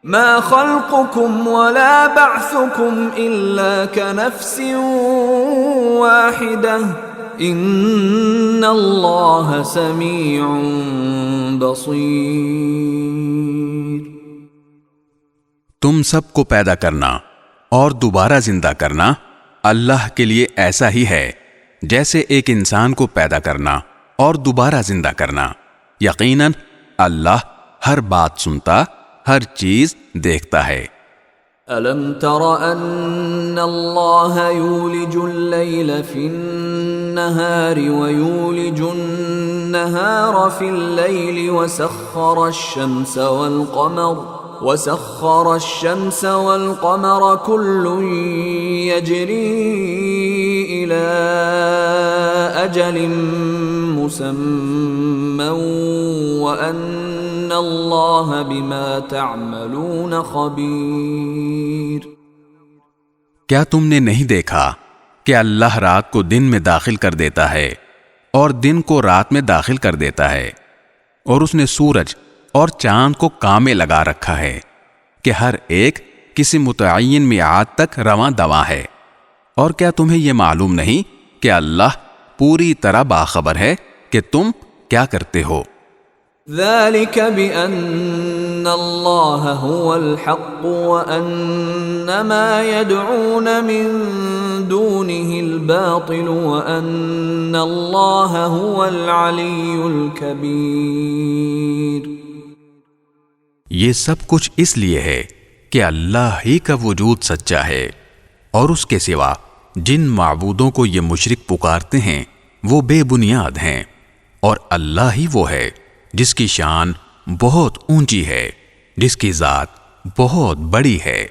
ما خلقكم ولا بعثكم الا كنفس واحدة ان اللہ سمیع بصیر۔ تم سب کو پیدا کرنا اور دوبارہ زندہ کرنا اللہ کے لیے ایسا ہی ہے جیسے ایک انسان کو پیدا کرنا اور دوبارہ زندہ کرنا۔ یقیناً اللہ ہر بات سنتا، ہر چیز دیکھتا ہے۔ أَلَمْ تَرَ أَنَّ اللَّهَ يُولِجُ اللَّيْلَ فِي النَّهَارِ وَيُولِجُ النَّهَارَ فِي اللَّيْلِ وَسَخَّرَ الشَّمْسَ وَالْقَمَرَ كُلٌّ يَجْرِي إِلَى أَجَلٍ مُّسَمًّى وَأَنَّ اللَّهَ بِمَا تَعْمَلُونَ خَبِيرٌ۔ کیا تم نے نہیں دیکھا کہ اللہ رات کو دن میں داخل کر دیتا ہے اور دن کو رات میں داخل کر دیتا ہے، اور اس نے سورج اور چاند کو کام میں لگا رکھا ہے کہ ہر ایک کسی متعین میعاد تک رواں دواں ہے، اور کیا تمہیں یہ معلوم نہیں کہ اللہ پوری طرح باخبر ہے کہ تم کیا کرتے ہو؟ ذَلِكَ بِأَنَّ اللَّهَ هُوَ الْحَقُّ وَأَنَّ مَا يَدْعُونَ مِن دُونِهِ الْبَاطِلُ وَأَنَّ اللَّهَ هُوَ الْعَلِيُّ الْكَبِيرُ۔ یہ سب کچھ اس لیے ہے کہ اللہ ہی کا وجود سچا ہے، اور اس کے سوا جن معبودوں کو یہ مشرک پکارتے ہیں وہ بے بنیاد ہیں، اور اللہ ہی وہ ہے جس کی شان بہت اونچی ہے، جس کی ذات بہت بڑی ہے۔